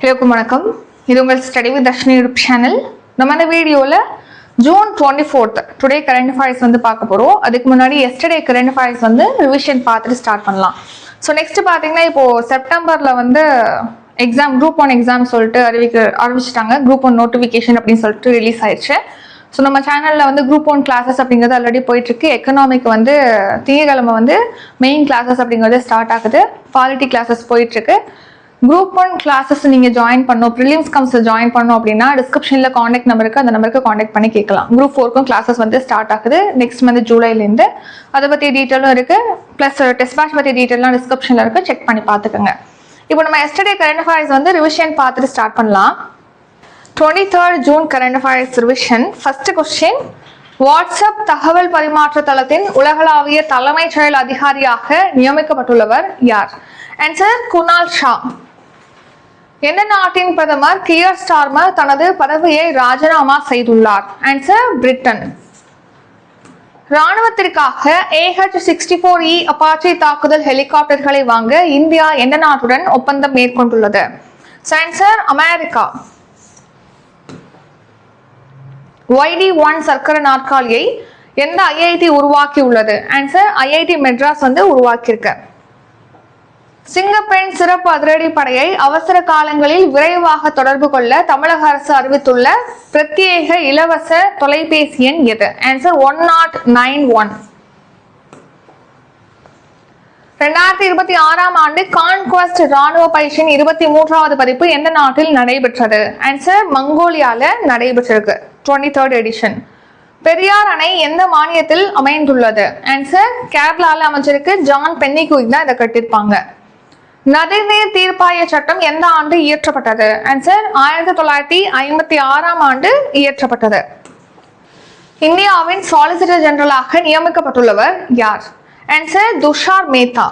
எல்லாருக்கும் வணக்கம். இது உங்கள் study with Darshini YouTube channel. நம்ம இந்த வீடியோவில் June 24th today current affairs வந்து பார்க்க போகிறோம். அதுக்கு முன்னாடி எஸ்டர்டே கரண்ட் அஃபேர்ஸ் வந்து ரிவிஷன் பார்த்துட்டு ஸ்டார்ட் பண்ணலாம். ஸோ நெக்ஸ்ட் பார்த்தீங்கன்னா இப்போது செப்டம்பரில் வந்து எக்ஸாம் குரூப் 1 எக்ஸாம் சொல்லிட்டு அறிவிச்சிட்டாங்க. குரூப் 1 நோட்டிஃபிகேஷன் அப்படின்னு சொல்லிட்டு ரிலீஸ் ஆயிடுச்சு. ஸோ நம்ம சேனலில் வந்து குரூப் 1 கிளாஸஸ் அப்படிங்கிறது ஆல்ரெடி போயிட்டுருக்கு. எக்கனாமிக் வந்து திங்கக்கிழமை வந்து மெயின் கிளாஸஸ் அப்படிங்கிறது ஸ்டார்ட் ஆகுது. பாலிட்டி கிளாஸஸ் போயிட்டுருக்கு. குரூப் 1 கிளாஸஸ் நீங்கள் ஜாயின் பண்ணணும், ப்ரிலிம்ஸ் கம்ஸில் ஜாயின் பண்ணணும் அப்படின்னா டிஸ்கிரிப்ஷனில் காண்டாக்ட் நம்பர் இருக்குது, அந்த நம்பருக்கு காண்டாக்ட் பண்ணி கேட்கலாம். குரூப் 4க்கும் கிளாஸஸ் வந்து ஸ்டார்ட் ஆகுது நெக்ஸ்ட் மந்த் ஜூலைலேருந்து. அதை பற்றி டீட்டெயிலும் இருக்குது, ப்ளஸ் டெஸ்ட் பேட்ச் பற்றி டீட்டெயிலாம் டிஸ்கிரிப்ஷனில் இருக்குது, செக் பண்ணி பார்த்துக்கோங்க. இப்போ நம்ம எஸ்டர்டே கரண்ட் அஃபேர்ஸ் வந்து ரிவிஷன் பார்த்துட்டு ஸ்டார்ட் பண்ணலாம். 23rd June current affairs revision. First question, WhatsApp தகவல் பரிமாற்ற தளத்தின் உலகளாவிய தலைமைச் செயல் அதிகாரியாக நியமிக்கப்பட்டுள்ளவர் யார்? ஆன்சர் குணால் ஷா. எந்த நாட்டின் பிரதமர் கியர் ஸ்டார்மர் தனது பதவியை ராஜினாமா செய்துள்ளார்? Answer Britain. ராணுவத்திற்காக AH-64E அப்பாச்சி தாக்குதல் ஹெலிகாப்டர்களை வாங்க இந்தியா எந்த நாட்டுடன் ஒப்பந்தம் மேற்கொண்டுள்ளது? Answer America. YD-1 சக்கர நாற்காலியை எந்த IIT உருவாக்கியுள்ளது? ஆன்சர் IIT மெட்ராஸ் வந்து உருவாக்கியிருக்க. சிங்கப்பெண் சிறப்பு அதிரடி படையை அவசர காலங்களில் விரைவாக தொடர்பு கொள்ள தமிழக அரசு அறிவித்துள்ள பிரத்யேக இலவச தொலைபேசி எண் எது? ஆன்சர் 1091. 2026ஆம் ஆண்டு கான்குவெஸ்ட் ராணுவ பயிற்சியின் 23வது பதிப்பு எந்த நாட்டில் நடைபெற்றது? ஆன்சர் மங்கோலியால நடைபெற்றிருக்கு. 23rd edition. பெரியார் அணை எந்த மாநிலத்தில் அமைந்துள்ளது? ஆன்சர் கேரளால அமைச்சிருக்கு. ஜான் பென்னிகுயிக் தான் இதை கட்டியிருப்பாங்க. நதிநீர் தீர்ப்பாய சட்டம் எந்த ஆண்டு இயற்றப்பட்டது? ஆன்சர் 1956ஆம் ஆண்டு இயற்றப்பட்டது. இந்தியாவின் சாலிசிட்டர் ஜெனரலாக நியமிக்கப்பட்டுள்ளவர் யார்? Answer Tushar Mehta.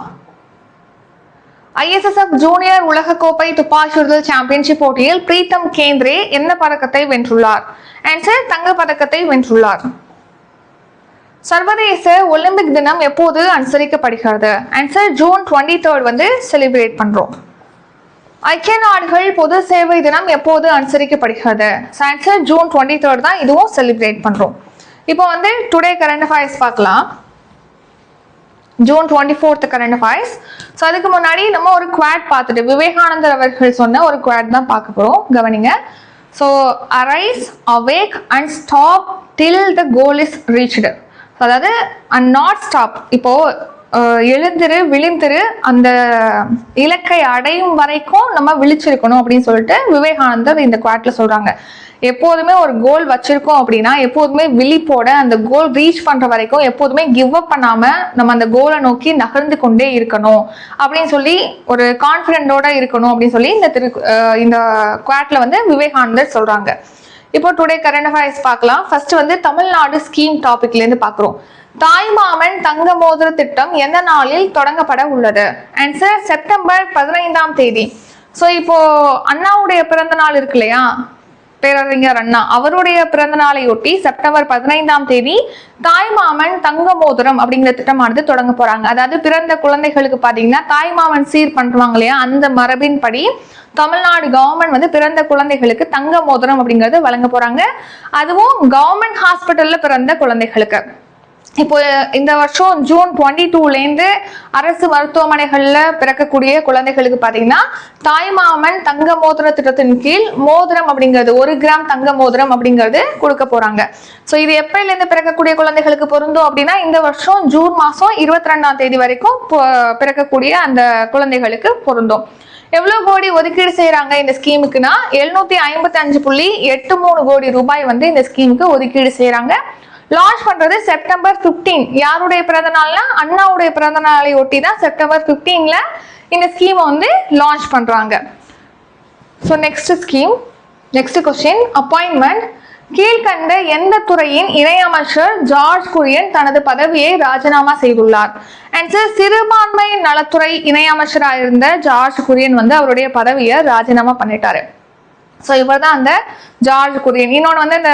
ISSF junior உலகக்கோப்பை துப்பாக்கியுறுதல் சாம்பியன்ஷிப் போட்டியில் பிரீத்தம் கேந்திரே என்ன பதக்கத்தை வென்றுள்ளார்? ஆன்சர் தங்க பதக்கத்தை வென்றுள்ளார். சர்வதேச ஒலிம்பிக் தினம் எப்போது அனுசரிக்கப்படுகிறது? ஆன்சர் ஜூன் 23rd வந்து செலிப்ரேட் பண்றோம். ஐக்கிய நாடுகள் பொது சேவை தினம் எப்போது அனுசரிக்கப்படுகிறது? ஆன்சர் ஜூன் 23rd தான் இதுவும் செலிப்ரேட் பண்றோம். இப்போ வந்து டுடே கரண்ட் அஃபேர்ஸ் பார்க்கலாம். June 24th current affairs. So அதுக்கு முன்னாடி நம்ம ஒரு குவாட் பார்த்துட்டு விவேகானந்தர் அவர்கள் சொன்ன ஒரு குவாட் தான் பார்க்க போறோம். கவனிங்க. So arise, awake and stop till the goal is reached. அதாவது அண்ட் நாட் ஸ்டாப், இப்போ எழுந்திரு விழிந்திரு, அந்த இலக்கை அடையும் வரைக்கும் நம்ம விழிச்சிருக்கணும் அப்படின்னு சொல்லிட்டு விவேகானந்தர் இந்த குவாட்ல சொல்றாங்க. எப்போதுமே ஒரு கோல் வச்சிருக்கோம் அப்படின்னா எப்போதுமே விழிப்போட அந்த கோல் ரீச் பண்ற வரைக்கும் எப்போதுமே கிவ் அப் பண்ணாம நம்ம அந்த கோலை நோக்கி நகர்ந்து கொண்டே இருக்கணும் அப்படின்னு சொல்லி ஒரு கான்ஃபிடென்டோட இருக்கணும் அப்படின்னு சொல்லி இந்த குவாட்ல வந்து விவேகானந்தர் சொல்றாங்க. இப்போ டுடே கரண்ட் அஃபேர்ஸ் பார்க்கலாம். ஃபர்ஸ்ட் வந்து தமிழ்நாடு ஸ்கீம் டாபிக்ல இருந்து பார்க்குறோம். தாய்மாமன் தங்க மோதிர திட்டம் எந்த நாளில் தொடங்கப்பட உள்ளது? ஆன்சர் செப்டம்பர் 15ஆம் தேதி. ஸோ இப்போ அண்ணாவுடைய பிறந்த நாள் இருக்கு இல்லையா, பேரறிஞர் அண்ணா, அவருடைய பிறந்த நாளையொட்டி செப்டம்பர் 15ஆம் தேதி தாய்மாமன் தங்க மோதிரம் அப்படிங்கிற திட்டமானது தொடங்க போறாங்க. அதாவது பிறந்த குழந்தைகளுக்கு பாத்தீங்கன்னா தாய்மாமன் சீர் பண்ணுவாங்க இல்லையா, அந்த மரபின் படி தமிழ்நாடு கவர்மெண்ட் வந்து பிறந்த குழந்தைகளுக்கு தங்க மோதிரம் அப்படிங்கிறது வழங்க போறாங்க. அதுவும் கவர்மெண்ட் ஹாஸ்பிட்டல்ல பிறந்த குழந்தைகளுக்கு. இப்போ இந்த வருஷம் ஜூன் 22லேருந்து அரசு மருத்துவமனைகள்ல பிறக்கக்கூடிய குழந்தைகளுக்கு பாத்தீங்கன்னா தாய்மாமன் தங்க மோதிர திட்டத்தின் கீழ் மோதிரம் அப்படிங்கிறது 1 கிராம் தங்க மோதிரம் அப்படிங்கிறது கொடுக்க போறாங்க. ஸோ இது எப்பயிலேருந்து பிறக்கக்கூடிய குழந்தைகளுக்கு பொருந்தும் அப்படின்னா இந்த வருஷம் ஜூன் மாசம் 22ஆம் தேதி வரைக்கும் பிறக்கக்கூடிய அந்த குழந்தைகளுக்கு பொருந்தும். எவ்வளவு கோடி ஒதுக்கீடு செய்யறாங்க இந்த ஸ்கீமுக்குன்னா 755.83 கோடி ரூபாய் வந்து இந்த ஸ்கீமுக்கு ஒதுக்கீடு செய்யறாங்க. லான்ச் பண்றது செப்டம்பர் 15. யாருடைய பிறந்த நாள்னா அண்ணாவுடைய பிறந்த நாளை ஒட்டி தான் செப்டம்பர் 15ல இந்த ஸ்கீமை வந்து லான்ச் பண்றாங்க. So next question, appointment. கீழ்கண்ட எந்த துறையின் இணையமைச்சர் ஜார்ஜ் குரியன் தனது பதவியை ராஜினாமா செய்துள்ளார்? ஆன்சர் சிறுபான்மை நலத்துறை இணையமைச்சராக இருந்த ஜார்ஜ் குரியன் வந்து அவருடைய பதவியை ராஜினாமா பண்ணிட்டாரு. ஸோ இவர் தான் அந்த ஜார்ஜ் குரியன். இன்னொன்று வந்து இந்த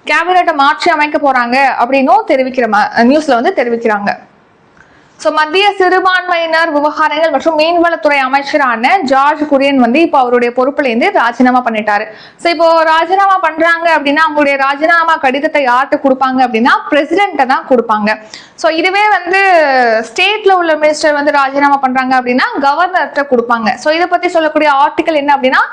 கேபினட்டை மாற்றி அமைக்க போறாங்க அப்படின்னும் நியூஸ்ல வந்து தெரிவிக்கிறாங்க. ஸோ மத்திய சிறுபான்மையினர் விவகாரங்கள் மற்றும் மீன்வளத்துறை அமைச்சரான ஜார்ஜ் குரியன் வந்து இப்போ அவருடைய பொறுப்புலேருந்து ராஜினாமா பண்ணிட்டாரு. ஸோ இப்போ ராஜினாமா பண்றாங்க அப்படின்னா அவங்களுடைய ராஜினாமா கடிதத்தை யார்கிட்ட கொடுப்பாங்க அப்படின்னா பிரசிடென்ட்டை தான் கொடுப்பாங்க. ஸோ இதுவே வந்து ஸ்டேட்ல உள்ள மினிஸ்டர் வந்து ராஜினாமா பண்றாங்க அப்படின்னா கவர்னர்கிட்ட கொடுப்பாங்க. ஸோ இதை பத்தி சொல்லக்கூடிய ஆர்டிகல் என்ன அப்படின்னா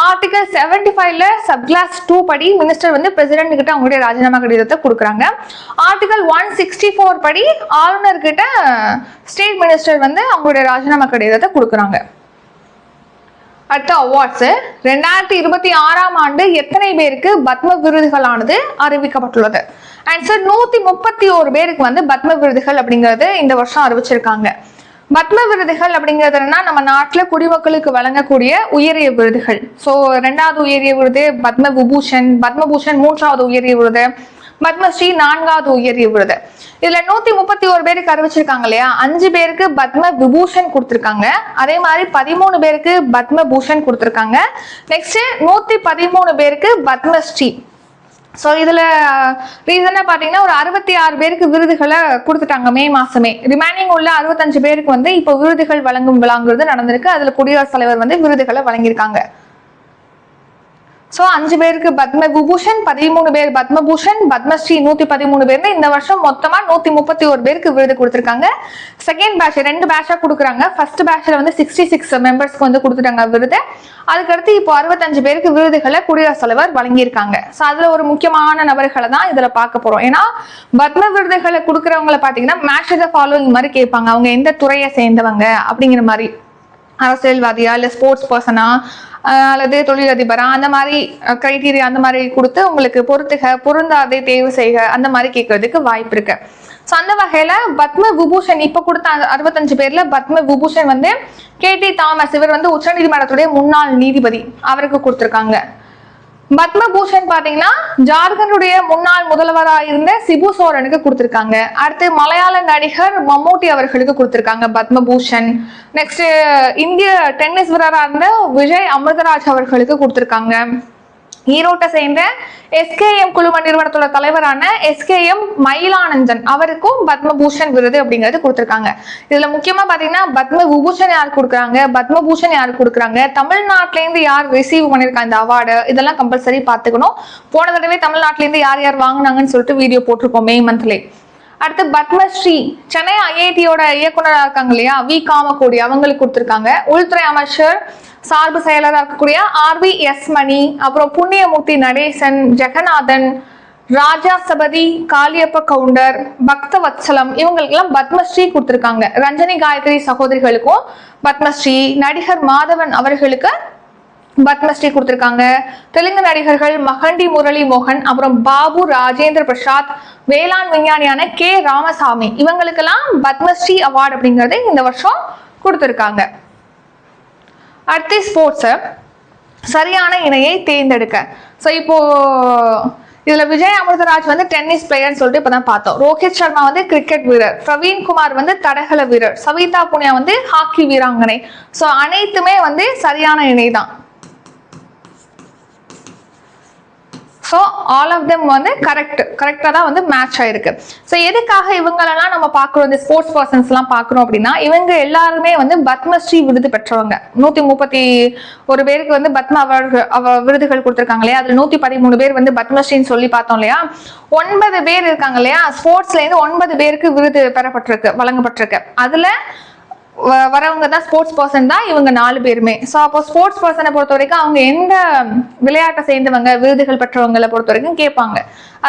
ஆர்டிகல் 75ல சப்கிளாஸ் 2 படி மினிஸ்டர் வந்து பிரசிடென்ட் கிட்ட அவங்களுடைய ராஜினாமா கடிதத்தை கொடுக்குறாங்க. ஆர்டிகல் 164 படி ஆளுநர் கிட்ட ஸ்டேட் மினிஸ்டர் வந்து அவங்களுடைய ராஜினாமா கடிதத்தை கொடுக்குறாங்க. அடுத்த அவார்ட்ஸ் 2026ஆம் ஆண்டு எத்தனை பேருக்கு பத்ம விருதுகளானது அறிவிக்கப்பட்டுள்ளது? ஆன்சர் 131 பேருக்கு வந்து பத்ம விருதுகள் அப்படிங்கிறது இந்த வருஷம் அறிவிச்சிருக்காங்க. பத்ம விருதுகள் அப்படிங்கிறதுனா நம்ம நாட்டில் குடிமக்களுக்கு வழங்கக்கூடிய உயரிய விருதுகள். ஸோ 2வது உயரிய விருது பத்ம விபூஷன், பத்மபூஷன் 3வது உயரிய விருது, பத்மஸ்ரீ 4வது உயரிய விருது. இதுல 131 பேருக்கு அறிவிச்சிருக்காங்க இல்லையா, 5 பேருக்கு பத்ம விபூஷன் கொடுத்திருக்காங்க. அதே மாதிரி 13 பேருக்கு பத்ம பூஷன் கொடுத்திருக்காங்க. நெக்ஸ்ட் 113 பேருக்கு பத்மஸ்ரீ. ஸோ இதுல ரீசனா பாத்தீங்கன்னா ஒரு 66 பேருக்கு விருதுகளை கொடுத்துட்டாங்க மே மாசமே. ரிமைனிங் உள்ள 65 பேருக்கு வந்து இப்போ விருதுகள் வழங்கும் விழாங்கிறது நடந்திருக்கு. அதுல குடியரசுத் தலைவர் வந்து விருதுகளை வழங்கியிருக்காங்க. ஸோ 5 பேருக்கு பத்ம விபூஷன், 13 பேர் பத்மபூஷன், பத்மஸ்ரீ 113 பேர்னு இந்த வருஷம் மொத்தமா 131 பேருக்கு விருது கொடுத்திருக்காங்க. செகண்ட் பேட்ச் 2 பேட்சா கொடுக்குறாங்க. ஃபர்ஸ்ட் பேட்ச்ல வந்து 66 மெம்பர்ஸ்க்கு வந்து கொடுத்துட்டாங்க விருது. அதுக்கடுத்து இப்போ 65 பேருக்கு விருதுகளை குடியரசுத் தலைவர் வழங்கியிருக்காங்க. ஸோ அதுல ஒரு முக்கியமான நபர்களை தான் இதுல பார்க்க போறோம். ஏன்னா பத்ம விருதுகளை கொடுக்குறவங்களை பாத்தீங்கன்னா மேட்ச் த ஃபாலோயிங் மாதிரி கேட்பாங்க. அவங்க எந்த துறையை சேர்ந்தவங்க அப்படிங்கிற மாதிரி, அரசியல்வாதியா இல்ல ஸ்போர்ட்ஸ் பர்சனா அல்லது தொழிலதிபரா, அந்த மாதிரி கிரைட்டீரியா அந்த மாதிரி கொடுத்து உங்களுக்கு பொருந்தாதை தேர்வு செய்க அந்த மாதிரி கேட்கறதுக்கு வாய்ப்பு இருக்கு. ஸோ அந்த வகையில பத்ம விபூஷன் இப்ப கொடுத்த 65 பேர்ல பத்ம விபூஷன் வந்து KT தாமஸ், இவர் வந்து உச்சநீதிமன்றத்துடைய முன்னாள் நீதிபதி, அவருக்கு கொடுத்திருக்காங்க. பத்மபூஷன் பாத்தீங்கன்னா ஜார்க்கண்டுடைய முன்னாள் முதல்வராக இருந்த சிபு சோரனுக்கு கொடுத்திருக்காங்க. அடுத்து மலையாள நடிகர் மம்மூட்டி அவர்களுக்கு கொடுத்திருக்காங்க பத்மபூஷன். நெக்ஸ்ட் இந்திய டென்னிஸ் வீரராக இருந்த விஜய் அமிர்தராஜ் அவர்களுக்கு கொடுத்திருக்காங்க. ஈரோட்டை சேர்ந்த SKM குழும நிறுவனத்தோட தலைவரான SKM மயிலானந்தன் அவருக்கும் பத்மபூஷன் விருது அப்படிங்கிறது கொடுத்திருக்காங்க. இதுல முக்கியமா பாத்தீங்கன்னா பத்ம விபூஷன் யாருக்கு கொடுக்குறாங்க, பத்மபூஷன் யாருக்கு கொடுக்குறாங்க, தமிழ்நாட்டில இருந்து யார் ரிசீவ் பண்ணிருக்காங்க இந்த அவார்டு, இதெல்லாம் கம்பல்சரி பாத்துக்கணும். போன தடவை தமிழ்நாட்டில இருந்து யார் யார் வாங்கினாங்கன்னு சொல்லிட்டு வீடியோ போட்டிருக்கோம் மே மந்த்லே. அடுத்து பத்மஸ்ரீ சென்னை IITயோட இயக்குனராக இருக்காங்க இல்லையா வி காமகோடி, அவங்களுக்கு கொடுத்திருக்காங்க. உள்துறை அமைச்சர் சார்பு செயலராக இருக்கக்கூடிய RVS மணி, அப்புறம் புண்ணியமூர்த்தி நடேசன், ஜெகநாதன், ராஜா சபதி, காளியப்ப கவுண்டர், பக்தவத்சலம், இவங்களுக்கெல்லாம் பத்மஸ்ரீ கொடுத்திருக்காங்க. ரஞ்சனி காயத்ரி சகோதரிகளுக்கும் பத்மஸ்ரீ, நடிகர் மாதவன் அவர்களுக்கு பத்மஸ்ரீ கொடுத்திருக்காங்க. தெலுங்கு நடிகர்கள் மகண்டி முரளி மோகன், அப்புறம் பாபு ராஜேந்திர பிரசாத், வேளாண் விஞ்ஞானியான K ராமசாமி, இவங்களுக்கெல்லாம் பத்மஸ்ரீ அவார்டு அப்படிங்கிறது இந்த வருஷம் கொடுத்திருக்காங்க. அடுத்து ஸ்போர்ட்ஸ் சரியான இணையை தேர்ந்தெடுக்க. ஸோ இப்போ இதுல விஜய் அமிர்தராஜ் வந்து டென்னிஸ் பிளேயர்னு சொல்லிட்டு இப்பதான் பார்த்தோம். ரோஹித் சர்மா வந்து கிரிக்கெட் வீரர், பிரவீன் குமார் வந்து தடகள வீரர், சவிதா புனியா வந்து ஹாக்கி வீராங்கனை. ஸோ அனைத்துமே வந்து சரியான இணை தான். ஸோ ஆல் ஆஃப் தெம் வந்து கரெக்டாக தான் வந்து மேட்ச் ஆயிருக்கு. ஸோ எதுக்காக இவங்களெல்லாம் நம்ம பார்க்குறோம், இந்த ஸ்போர்ட்ஸ் பர்சன்ஸ்லாம் பார்க்குறோம் அப்படின்னா இவங்க எல்லாருமே வந்து பத்மஸ்ரீ விருது பெற்றவங்க. 131 பேருக்கு வந்து பத்ம விருதுகள் கொடுத்துருக்காங்க இல்லையா, அதுல 113 பேர் வந்து பத்மஸ்ரீன்னு சொல்லி பார்த்தோம் இல்லையா. 9 பேர் இருக்காங்க இல்லையா ஸ்போர்ட்ஸ்ல இருந்து 9 பேருக்கு விருது வழங்கப்பட்டிருக்கு. அதுல வரவங்க தான் ஸ்போர்ட்ஸ் பர்சன் தான் இவங்க 4 பேருமே. ஸோ அப்போ ஸ்போர்ட்ஸ் பர்சனை பொறுத்த வரைக்கும் அவங்க எந்த விளையாட்டை சேர்ந்தவங்க விருதுகள் பெற்றவங்களை பொறுத்த வரைக்கும் கேட்பாங்க.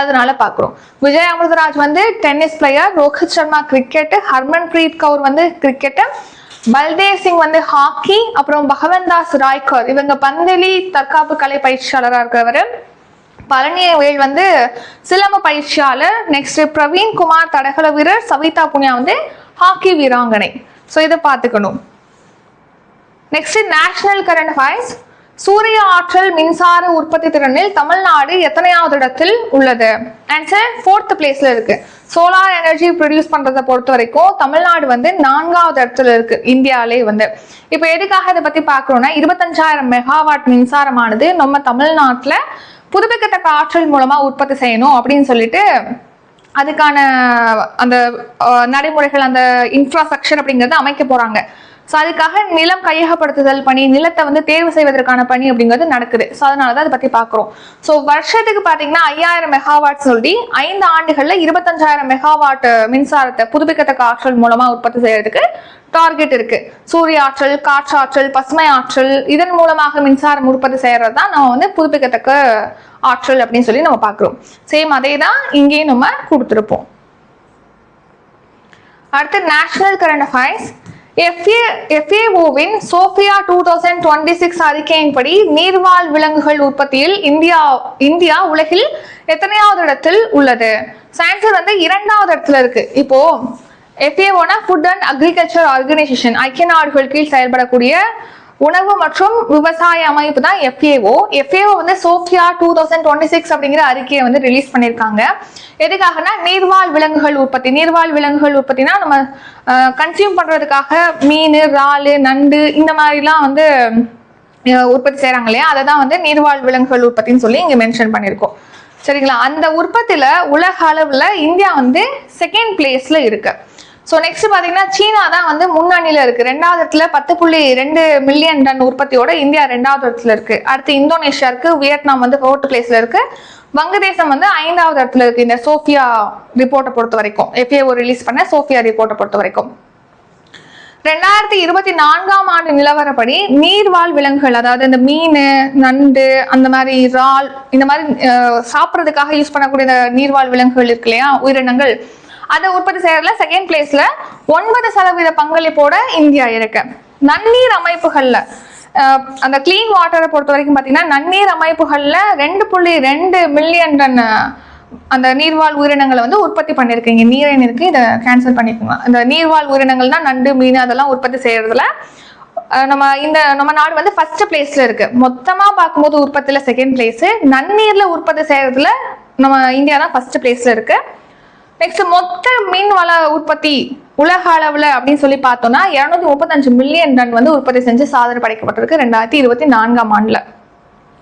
அதனால பாக்குறோம். விஜய் அமிர்தராஜ் வந்து tennis player, Rohit Sharma cricket, Harman Preet Kaur வந்து கிரிக்கெட், பல்தேவ் சிங் வந்து ஹாக்கி, அப்புறம் பகவந்தாஸ் ராய்கர் இவங்க பந்தலி தற்காப்பு கலை பயிற்சியாளராக இருக்கிறவர், பழனிவேல் வந்து சிலம்ப பயிற்சியாளர், நெக்ஸ்ட் பிரவீன் குமார் தடகள வீரர், சவிதா புனியா வந்து ஹாக்கி வீராங்கனை. ஸோ இதை பார்த்துக்கணும். Next national current affairs. சூரிய ஆற்றல் மின்சார உற்பத்தி திறனில் தமிழ்நாடு எத்தனையாவது இடத்தில் உள்ளது? ஆன்சர் 4th பிளேஸ்ல இருக்கு. சோலார் எனர்ஜி ப்ரொடியூஸ் பண்றதை பொறுத்த வரைக்கும் தமிழ்நாடு வந்து 4வது இடத்துல இருக்கு இந்தியாவிலே வந்து. இப்போ எதுக்காக இதை பத்தி பார்க்கறோம்னா 25,000 மெகாவாட் மின்சாரமானது நம்ம தமிழ்நாட்டில் புதுப்பிக்கத்தக்க ஆற்றல் மூலமா உற்பத்தி செய்யணும் அப்படின்னு சொல்லிட்டு அதுக்கான அந்த நடைமுறைகள், அந்த இன்ஃப்ராஸ்ட்ரக்சர் அப்படிங்கிறது அமைக்க போறாங்க. ஸோ அதுக்காக நிலம் கையகப்படுத்துதல் பணி, நிலத்தை வந்து தேர்வு செய்வதற்கான பணி அப்படிங்கிறது நடக்குது. ஸோ அதனாலதான் அதை பத்தி பாக்குறோம். ஸோ வருஷத்துக்கு பாத்தீங்கன்னா 5000 மெகாவாட் சொல்லி 5 ஆண்டுகள்ல 25,000 மெகாவாட் மின்சாரத்தை புதுப்பிக்கத்தக்க ஆற்றல் மூலமா உற்பத்தி செய்யறதுக்கு டார்கெட் இருக்கு. சூரிய ஆற்றல், காற்றாற்றல், பசுமை ஆற்றல், இதன் மூலமாக மின்சாரம் உற்பத்தி செய்யறது தான் நம்ம வந்து புதுப்பிக்கத்தக்க ஆற்றல் அப்படின்னு சொல்லி நம்ம பாக்குறோம். சேம் அதே தான் இங்கேயும் நம்ம கொடுத்துருப்போம். அடுத்து நேஷனல் கரண்ட் அஃபேர்ஸ். FAO-வின் சோஃபியா 2026 அறிக்கையின்படி நீர்வாழ் விலங்குகள் உற்பத்தியில் இந்தியா உலகில் எத்தனையாவது இடத்தில் உள்ளது? ஆன்சர் வந்து 2வது இடத்துல இருக்கு. இப்போ FAO-னா ஃபுட் அண்ட் அக்ரிகல்ச்சர் ஆர்கனைசேஷன், ஐக்கிய நாடுகள் கீழ் செயல்படக்கூடிய உணவு மற்றும் விவசாய அமைப்பு தான் FAO வந்து சோஃபியா 2026 அப்படிங்கிற அறிக்கையை வந்து ரிலீஸ் பண்ணியிருக்காங்க. எதுக்காகனா நீர்வாழ் விலங்குகள் உற்பத்தி. நீர்வாழ் விலங்குகள் உற்பத்தினா நம்ம கன்சியூம் பண்றதுக்காக மீன், இறால், நண்டு இந்த மாதிரிலாம் வந்து உற்பத்தி செய்யறாங்க இல்லையா, அதை தான் வந்து நீர்வாழ் விலங்குகள் உற்பத்தின்னு சொல்லி இங்க மென்ஷன் பண்ணியிருக்கோம். சரிங்களா? அந்த உற்பத்தியில உலக அளவுல இந்தியா வந்து 2nd பிளேஸ்ல இருக்கு. ஸோ நெக்ஸ்ட் பார்த்தீங்கன்னா சீனா தான் வந்து முன்னணியில் இருக்கு. 2வது இடத்துல 10.2 மில்லியன் டன் உற்பத்தியோட இந்தியா 2வது இடத்துல இருக்கு. அடுத்து இந்தோனேஷியா இருக்கு, வியட்நாம் வந்து 4th பிளேஸ்ல இருக்கு, வங்கதேசம் வந்து 5வது இடத்துல இருக்கு. இந்த சோஃபியா ரிப்போர்ட்டை பொறுத்த வரைக்கும், FAO ரிலீஸ் பண்ண சோஃபியா ரிப்போர்ட்டை பொறுத்த வரைக்கும் 2024ஆம் ஆண்டு நிலவரப்படி நீர்வாழ் விலங்குகள், அதாவது இந்த மீன், நண்டு, அந்த மாதிரி இறால், இந்த மாதிரி சாப்பிட்றதுக்காக யூஸ் பண்ணக்கூடிய இந்த நீர்வாழ் விலங்குகள் இருக்கு இல்லையா, உயிரினங்கள், அதை உற்பத்தி செய்யறதுல 2nd பிளேஸ்ல 9% பங்களிப்போட இந்தியா இருக்கு. நன்னீர் அமைப்புகள்ல அந்த கிளீன் வாட்டரை பொறுத்த வரைக்கும் பாத்தீங்கன்னா நன்னீர் அமைப்புகள்ல 2.2 மில்லியன் டன் அந்த நீர்வாழ் உயிரினங்களை வந்து உற்பத்தி பண்ணிருக்கீங்க. நீரின் இருக்கு, இதை கேன்சல் பண்ணிக்கோங்க. இந்த நீர்வாழ் உயிரினங்கள்னா நண்டு, மீன் அதெல்லாம் உற்பத்தி செய்யறதுல நம்ம நாடு வந்து 1st பிளேஸ்ல இருக்கு. மொத்தமா பார்க்கும்போது உற்பத்தியில 2nd பிளேஸ், நன்னீர்ல உற்பத்தி செய்யறதுல நம்ம இந்தியா தான் 1st பிளேஸ்ல இருக்கு. நெக்ஸ்ட் மொத்த மீன் வள உற்பத்தி உலக அளவுல அப்படின்னு சொல்லி பார்த்தோம்னா 235 மில்லியன் டன் வந்து உற்பத்தி செஞ்சு சாதனை படைக்கப்பட்டிருக்கு 2024ஆம் ஆண்டுல.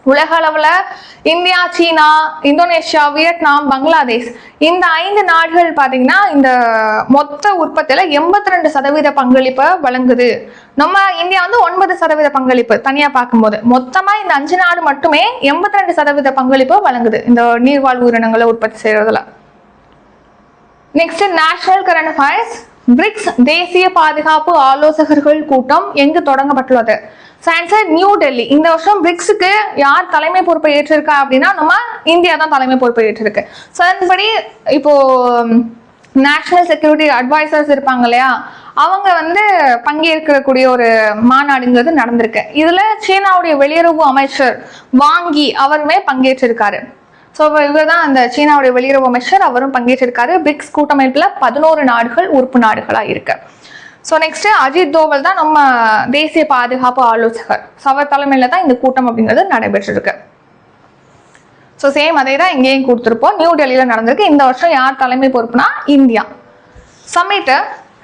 உலக அளவுல இந்தியா, சீனா, இந்தோனேஷியா, வியட்நாம், பங்களாதேஷ் இந்த 5 நாடுகள் பாத்தீங்கன்னா இந்த மொத்த உற்பத்தியில 82% பங்களிப்பை வழங்குது. நம்ம இந்தியா வந்து 9% பங்களிப்பு. தனியா பார்க்கும்போது மொத்தமா இந்த 5 நாடு மட்டுமே 82% பங்களிப்பு வழங்குது இந்த நீர்வாழ் உயிரினங்களை உற்பத்தி செய்யறதுல. Next national current affairs. BRICS தேசிய பாதுகாப்பு ஆலோசகர்கள் கூட்டம் எங்கு தொடங்கப்பட்டுள்ளது? Answer new Delhi. இந்த வருஷம் பிரிக்ஸுக்கு யார் தலைமை பொறுப்பை ஏற்றிருக்கா அப்படின்னா நம்ம இந்தியா தான் தலைமை பொறுப்பை ஏற்றிருக்கு. ஸோ அதன்படி இப்போ நேஷனல் செக்யூரிட்டி அட்வைசர்ஸ் இருப்பாங்க இல்லையா, அவங்க வந்து பங்கேற்கக்கூடிய ஒரு மாநாடுங்கிறது நடந்திருக்கு. இதுல சீனாவுடைய வெளியுறவு அமைச்சர் வாங்கி அவருமே பங்கேற்றிருக்காரு. ஸோ இவர் தான் அந்த சீனாவுடைய வெளியுறவு அமைச்சர், அவரும் பங்கேற்றிருக்காரு. பிரிக்ஸ் கூட்டமைப்புல 11 நாடுகள் உறுப்பு நாடுகளா இருக்கு. ஸோ நெக்ஸ்ட் அஜித் தோவல் தான் நம்ம தேசிய பாதுகாப்பு ஆலோசகர். அவர் தலைமையில தான் இந்த கூட்டம் அப்படிங்கிறது நடைபெற்றிருக்கு. ஸோ சேம் அதே தான் இங்கேயும் கொடுத்துருப்போம். நியூ டெல்லியில நடந்திருக்கு. இந்த வருஷம் யார் தலைமை பொறுப்புனா இந்தியா. சம்மிட்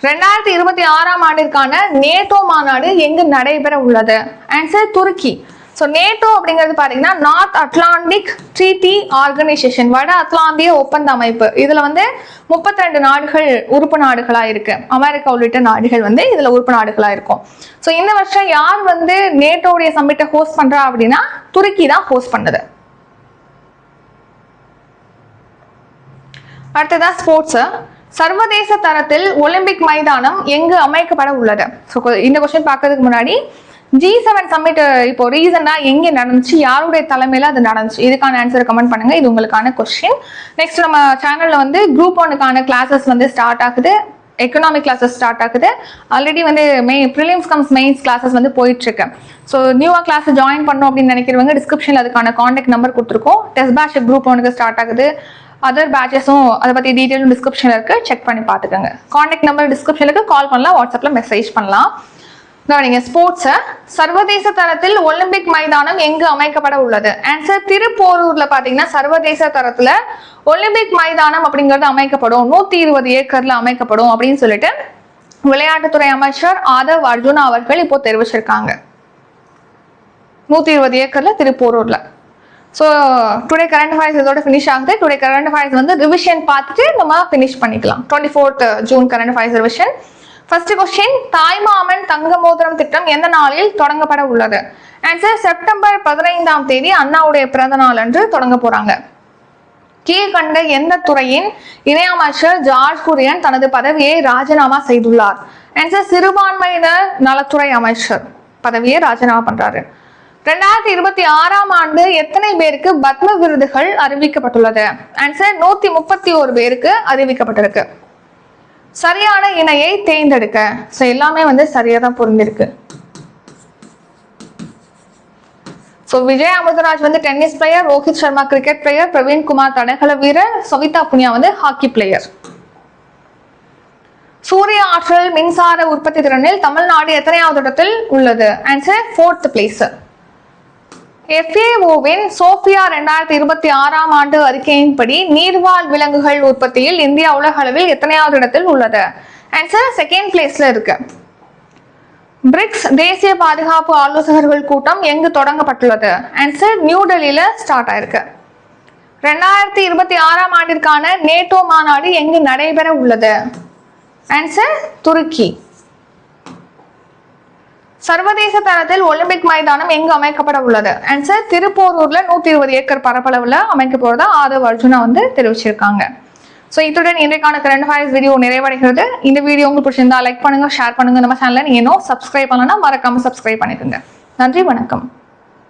2026ஆம் ஆண்டிற்கான நேட்டோ மாநாடு எங்கு நடைபெற உள்ளது? ஆன்சர் துருக்கி. ஸோ நேட்டோ அப்படிங்கிறது பார்த்தீங்கன்னா நார்த் அட்லாண்டிக் ட்ரீட்டி ஆர்கனைசேஷன், வட அத்லாந்திய ஒப்பந்த அமைப்பு. இதுல வந்து 32 நாடுகள் உறுப்பு நாடுகளா இருக்கு. அமெரிக்கா உள்ளிட்ட நாடுகள் வந்து இதுல உறுப்பு நாடுகளா இருக்கும். ஸோ இந்த வருஷம் யார் வந்து நேட்டோடைய சம்மிட்டை ஹோஸ்ட் பண்றா அப்படின்னா துருக்கி தான் ஹோஸ்ட் பண்ணுது. அடுத்ததான் ஸ்போர்ட்ஸ். சர்வதேச தரத்தில் ஒலிம்பிக் மைதானம் எங்கு அமைக்கப்பட உள்ளது? ஸோ இந்த கொஸ்டின் பார்க்கறதுக்கு முன்னாடி G7 சம்மிட் இப்போ ரீசெண்டா எங்க நடந்துச்சு, யாருடைய தலைமையில அது நடந்துச்சு, இதுக்கான ஆன்சர் கமெண்ட் பண்ணுங்க. இது உங்களுக்கான கொஸ்டின். நெக்ஸ்ட் நம்ம சேனல்ல வந்து குரூப் 1க்கான கிளாஸஸ் வந்து ஸ்டார்ட் ஆகுது, எக்கனாமிக் கிளாஸஸ் ஸ்டார்ட் ஆகுது. ஆல்ரெடி வந்து ப்ரிலிம்ஸ் கம்ஸ் மெயின்ஸ் கிளாஸஸ் வந்து போயிட்டு இருக்கு. ஸோ நியூவா கிளாஸ் ஜாயின் பண்ணணும் அப்படின்னு நினைக்கிறவங்க டிஸ்கிரிப்ஷன்ல அதுக்கான கான்டாக்ட் நம்பர் கொடுத்துருக்கோம். டெஸ்ட் பேட்ச் குரூப் 1க்கு ஸ்டார்ட் ஆகுது. அதர் பேட்சஸும் அதை பத்தி டீட்டெயிலும் டிஸ்கிரிப்ஷன்ல இருக்கு, செக் பண்ணி பார்த்துக்கோங்க. கான்டாக்ட் நம்பர் டிஸ்கிரிப்ஷனுக்கு கால் பண்ணலாம், வாட்ஸ்அப்ல மெசேஜ் பண்ணலாம். கவனிங்க ஸ்போர்ட்ஸ். சர்வதேச தரத்தில் ஒலிம்பிக் மைதானம் எங்கு அமைக்கப்பட உள்ளது? ஆன்சர் திருப்போரூர்ல பாத்தீங்கன்னா சர்வதேச தரத்துல ஒலிம்பிக் மைதானம் அப்படிங்கிறது அமைக்கப்படும். 120 ஏக்கர்ல அமைக்கப்படும் அப்படின்னு சொல்லிட்டு விளையாட்டுத்துறை அமைச்சர் ஆதவ் அர்ஜுனா அவர்கள் இப்போ தெரிவிச்சிருக்காங்க. 120 ஏக்கர்ல திருப்போரூர்ல. ஸோ டுடே கரண்ட் அஃபேர்ஸ் இதோட ஃபினிஷ் ஆகுது. டுடே கரண்ட் அஃபேர்ஸ் வந்து ரிவிஷன் பார்த்துட்டு நம்ம ஃபினிஷ் பண்ணிக்கலாம். 24th June current affairs revision. First question, தாய்மாமன் தங்க மோதிரம் திட்டம் எந்த நாளில் தொடங்கப்பட உள்ளது? ஆன்சர் செப்டம்பர் 15ஆம் தேதி அண்ணாவுடைய பிறந்த நாள் அன்று தொடங்க போறாங்க. கீழ்கண்ட எந்த துறையின் இணையமைச்சர் ஜார்ஜ் குரியன் தனது பதவியை ராஜினாமா செய்துள்ளார்? ஆன்சர் சிறுபான்மையினர் நலத்துறை அமைச்சர் பதவியை ராஜினாமா பண்றாரு. 2026ஆம் ஆண்டு எத்தனை பேருக்கு பத்ம விருதுகள் அறிவிக்கப்பட்டுள்ளது? ஆன்சர் 131 பேருக்கு அறிவிக்கப்பட்டிருக்கு. சரியான இணையை தேர்ந்தெடுக்க. ஸோ எல்லாமே வந்து சரியா தான் பொருந்திருக்கு. ஸோ விஜய் அமிர்தராஜ் வந்து tennis player, Rohit Sharma cricket player, Praveen Kumar தடகள வீரர், சவிதா புனியா வந்து ஹாக்கி பிளேயர். சூரிய ஆற்றல் மின்சார உற்பத்தி திறனில் தமிழ்நாடு எத்தனையாவது இடத்தில் உள்ளது? Answer 4th place. FAO-வின் சோஃபியா 2026ஆம் ஆண்டு அறிக்கையின்படி நீர்வாழ் விலங்குகள் உற்பத்தியில் இந்தியா உலக அளவில் எத்தனையாவது இடத்தில் உள்ளது? ஆன்சர் 2nd பிளேஸ்ல இருக்கு. பிரிக்ஸ் தேசிய பாதுகாப்பு ஆலோசகர்கள் கூட்டம் எங்கு தொடங்கப்பட்டுள்ளது? ஆன்சர் நியூ டெல்லியில ஸ்டார்ட் ஆயிருக்கு. 2026ஆம் ஆண்டிற்கான நேட்டோ மாநாடு எங்கு நடைபெற உள்ளது? ஆன்சர் துருக்கி. சர்வதேச தரத்தில் ஒலிம்பிக் மைதானம் எங்கு அமைக்கப்பட உள்ளது? ஆன்சர் திருப்போரூர்ல 120 ஏக்கர் பரப்பளவுல அமைக்க போறதா ஆதவ் அர்ஜுனா வந்து தெரிவிச்சிருக்காங்க. ஸோ இத்துடன் இன்றைக்கான கரண்ட் அஃபேர்ஸ் வீடியோ நிறைவடைகிறது. இந்த வீடியோ உங்களுக்கு பிடிச்சிருந்தா லைக் பண்ணுங்க, ஷேர் பண்ணுங்க. நம்ம சேனலை நீங்க இன்னும் சப்ஸ்கிரைப் பண்ணலன்னா மறக்காம சப்ஸ்கிரைப் பண்ணிக்கோங்க. நன்றி, வணக்கம்.